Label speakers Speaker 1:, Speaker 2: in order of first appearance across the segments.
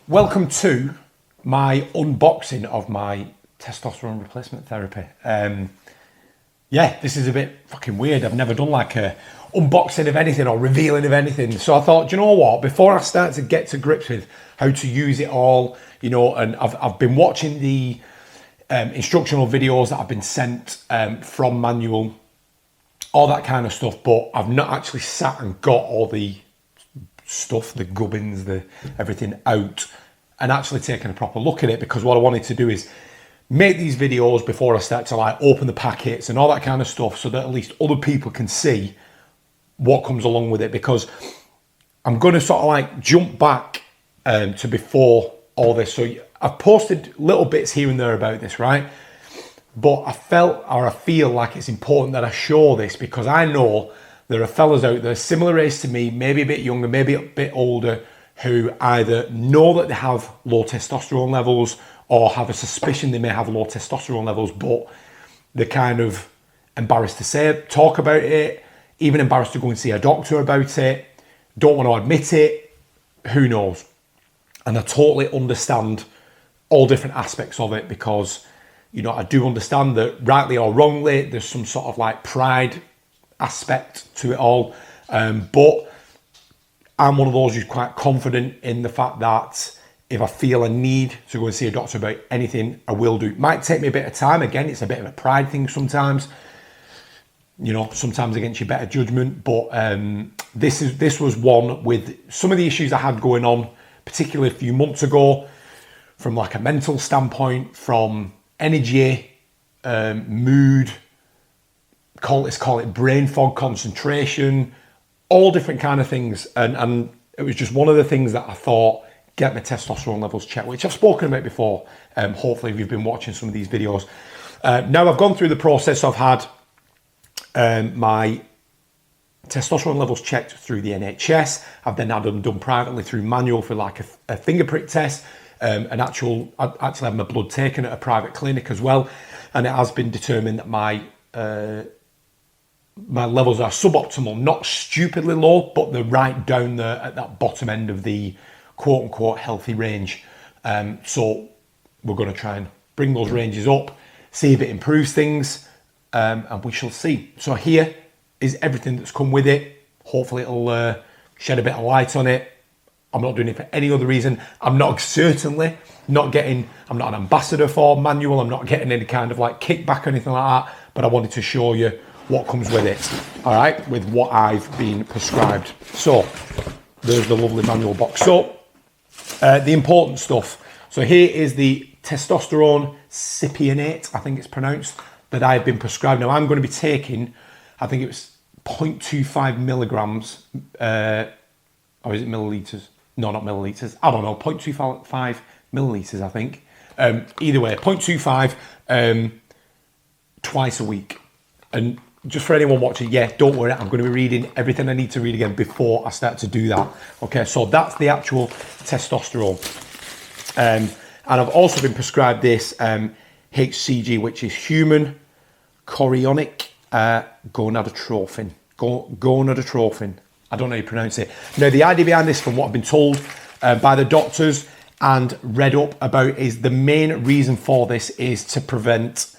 Speaker 1: Welcome to my unboxing of my testosterone replacement therapy. Yeah, this is a bit fucking weird. I've never done like a unboxing of anything or revealing of anything. So I thought, do you know what? Before I start to get to grips with how to use it all, you know, and I've been watching the instructional videos that I've been sent from Manual, all that kind of stuff, but I've not actually sat and got all the stuff, the gubbins, the everything out and actually taken a proper look at it, because what I wanted to do is make these videos before I start to like open the packets and all that kind of stuff, so that at least other people can see what comes along with it, because I'm going to sort of like jump back to before all this. So I've posted little bits here and there about this, right? But I feel like it's important that I show this, because I know there are fellas out there similar age to me, maybe a bit younger, maybe a bit older, who either know that they have low testosterone levels or have a suspicion they may have low testosterone levels, but they're kind of embarrassed to say it, talk about it, even embarrassed to go and see a doctor about it, don't want to admit it, who knows? And I totally understand all different aspects of it, because, you know, I do understand that rightly or wrongly, there's some sort of like pride aspect to it all, but I'm one of those who's quite confident in the fact that if I feel a need to go and see a doctor about anything, I will do. It might take me a bit of time. Again, it's a bit of a pride thing sometimes, you know, sometimes against your better judgment, but this was one with some of the issues I had going on, particularly a few months ago, from like a mental standpoint, from energy, mood, call it brain fog, concentration, all different kind of things. And it was just one of the things that I thought, get my testosterone levels checked, which I've spoken about before. Hopefully if you've been watching some of these videos. Now I've gone through the process. I've had my testosterone levels checked through the NHS. I've then had them done privately through Manual for like a finger prick test. I actually have my blood taken at a private clinic as well. And it has been determined that my levels are suboptimal, not stupidly low, but they're right down there at that bottom end of the quote unquote healthy range. So we're going to try and bring those ranges up, see if it improves things, and we shall see. So here is everything that's come with it. Hopefully it'll shed a bit of light on it. I'm not doing it for any other reason. I'm certainly not getting, I'm not an ambassador for Manual. I'm not getting any kind of like kickback or anything like that, but I wanted to show you what comes with it, all right, with what I've been prescribed. So there's the lovely Manual box. So the important stuff. So here is the testosterone cypionate, I think it's pronounced, that I've been prescribed. Now I'm going to be taking, I think it was 0.25 milligrams, or is it milliliters? No, not milliliters. I don't know, 0.25 milliliters, I think. Either way, 0.25 twice a week. And just for anyone watching, yeah, don't worry, I'm going to be reading everything I need to read again before I start to do that. Okay, so that's the actual testosterone. And I've also been prescribed this HCG, which is human chorionic gonadotrophin. Gonadotrophin. I don't know how you pronounce it. Now, the idea behind this, from what I've been told by the doctors and read up about, is the main reason for this is to prevent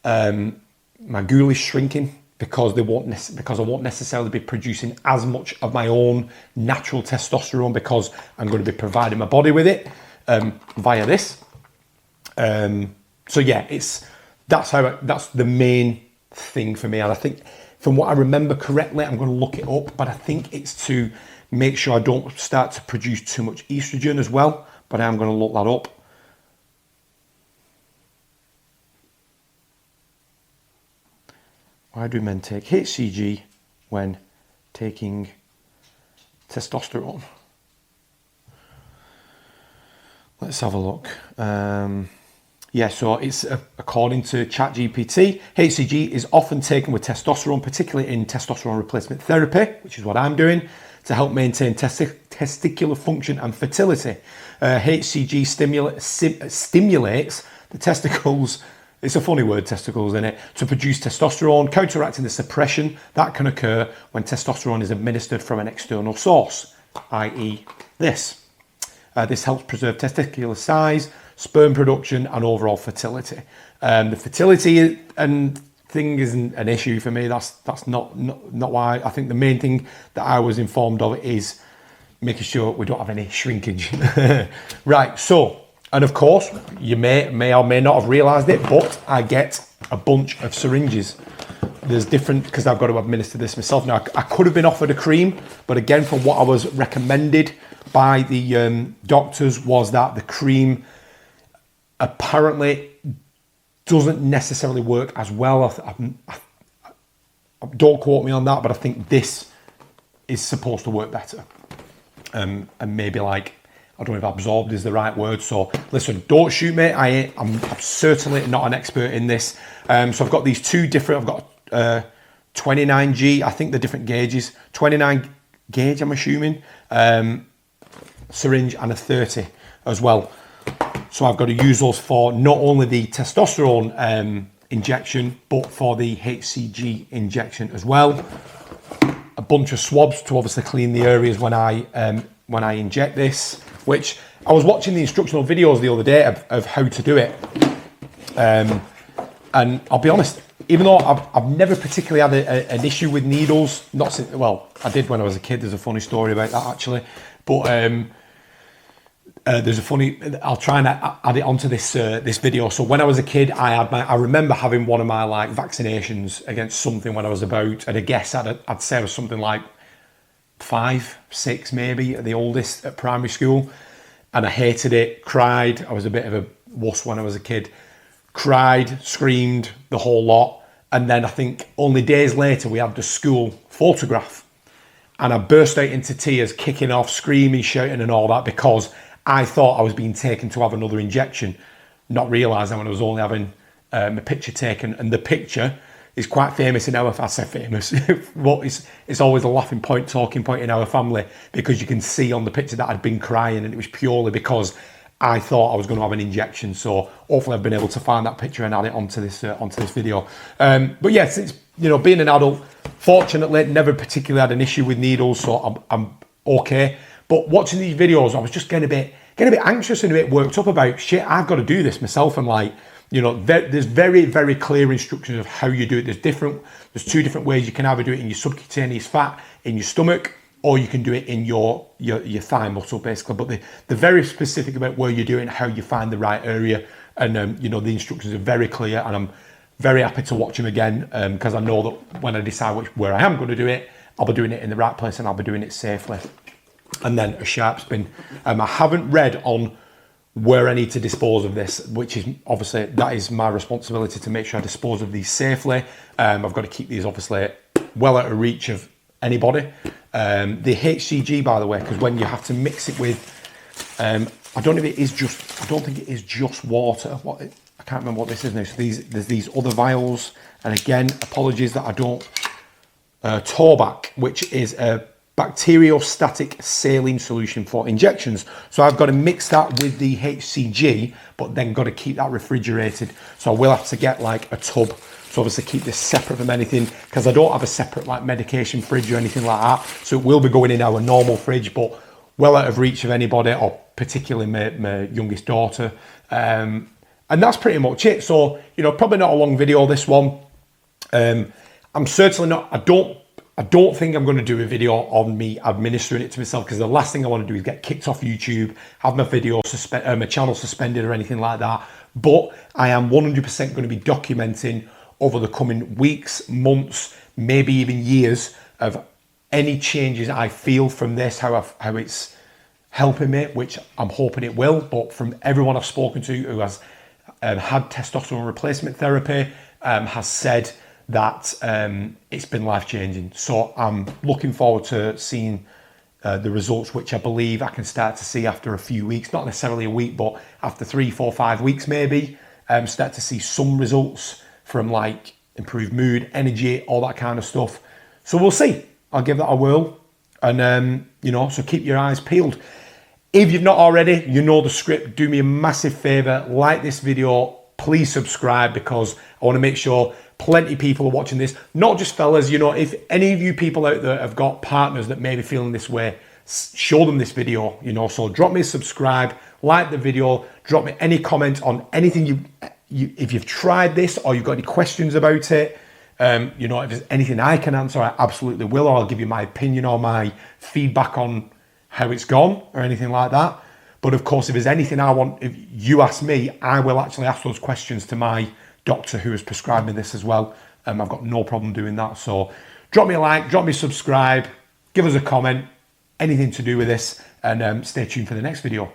Speaker 1: my ghoulish shrinking, because I won't necessarily be producing as much of my own natural testosterone, because I'm going to be providing my body with it via this. So yeah, that's the main thing for me. And I think, from what I remember correctly, I'm going to look it up, but I think it's to make sure I don't start to produce too much estrogen as well. But I am going to look that up. Why do men take HCG when taking testosterone? Let's have a look. Yeah, so it's according to ChatGPT, HCG is often taken with testosterone, particularly in testosterone replacement therapy, which is what I'm doing, to help maintain testicular function and fertility. HCG stimulates the testicles, it's a funny word, testicles, in it, to produce testosterone, counteracting the suppression that can occur when testosterone is administered from an external source, i.e. this. This helps preserve testicular size, sperm production, and overall fertility. The fertility and thing isn't an issue for me. That's not why. I think the main thing that I was informed of is making sure we don't have any shrinkage. Right, so, and of course, you may or may not have realised it, but I get a bunch of syringes. There's different, because I've got to administer this myself. Now, I could have been offered a cream, but again, from what I was recommended by the doctors, was that the cream apparently doesn't necessarily work as well. Don't quote me on that, but I think this is supposed to work better. And maybe like, I don't know if absorbed is the right word. So listen, don't shoot me. I'm certainly not an expert in this. So I've got these two different, I've got 29G, I think the different gauges, 29 gauge, I'm assuming, syringe, and a 30 as well. So I've got to use those for not only the testosterone injection, but for the HCG injection as well. A bunch of swabs to obviously clean the areas when I inject this, which I was watching the instructional videos the other day of how to do it. And I'll be honest, even though I've never particularly had an issue with needles, not since, well, I did when I was a kid. There's a funny story about that actually, but there's a funny, I'll try and add it onto this video. So when I was a kid, I remember having one of my like vaccinations against something when I was about, at a guess, I'd say it was something like 5, 6 maybe, at the oldest, at primary school. And I hated it, cried. I was a bit of a wuss when I was a kid. Cried, screamed, the whole lot. And then I think only days later, we had the school photograph. And I burst out into tears, kicking off, screaming, shouting and all that, because I thought I was being taken to have another injection, not realising when I was only having a picture taken. And the picture is quite famous in our, I say famous, but it's always a laughing point, talking point in our family, because you can see on the picture that I'd been crying, and it was purely because I thought I was going to have an injection. So hopefully I've been able to find that picture and add it onto this video. But yeah, since, you know, being an adult, fortunately never particularly had an issue with needles, so I'm okay. But watching these videos, I was just getting a bit anxious and a bit worked up about, shit, I've got to do this myself. And like, you know, there's very, very clear instructions of how you do it. There's 2 different ways you can either do it in your subcutaneous fat, in your stomach, or you can do it in your thigh muscle, basically. But they're very specific about where you do it and how you find the right area. And, you know, the instructions are very clear, and I'm very happy to watch them again, because I know that when I decide where I am going to do it, I'll be doing it in the right place and I'll be doing it safely. And then a sharp spin. I haven't read on where I need to dispose of this, which is obviously, that is my responsibility to make sure I dispose of these safely. I've got to keep these obviously well out of reach of anybody. The HCG, by the way, because when you have to mix it with, I don't think it is just water. I can't remember what this is now. So there's these other vials, and again, apologies that I don't. Torbac, which is a bacteriostatic saline solution for injections. So I've got to mix that with the HCG, but then got to keep that refrigerated. So I will have to get like a tub. So obviously keep this separate from anything, because I don't have a separate like medication fridge or anything like that. So it will be going in our normal fridge, but well out of reach of anybody, or particularly my youngest daughter. And that's pretty much it. So, you know, probably not a long video, this one. I'm certainly not, I don't think I'm going to do a video on me administering it to myself, because the last thing I want to do is get kicked off YouTube, have my video my channel suspended or anything like that. But I am 100% going to be documenting over the coming weeks, months, maybe even years, of any changes I feel from this, how it's helping me, which I'm hoping it will. But from everyone I've spoken to who has had testosterone replacement therapy, has said that it's been life-changing. So I'm looking forward to seeing the results, which I believe I can start to see after a few weeks, not necessarily a week, but after 3, 4, 5 weeks maybe, start to see some results from like improved mood, energy, all that kind of stuff. So we'll see. I'll give that a whirl. And, you know, so keep your eyes peeled. If you've not already, you know the script. Do me a massive favor, like this video, please subscribe, because I want to make sure plenty of people are watching this, not just fellas. You know, if any of you people out there have got partners that may be feeling this way, show them this video, you know. So drop me a subscribe, like the video, drop me any comment on anything if you've tried this or you've got any questions about it. You know, if there's anything I can answer, I absolutely will, or I'll give you my opinion or my feedback on how it's gone or anything like that. But of course, if there's anything if you ask me, I will actually ask those questions to my doctor who has prescribed me this as well. I've got no problem doing that. So drop me a like, drop me a subscribe, give us a comment, anything to do with this, and stay tuned for the next video.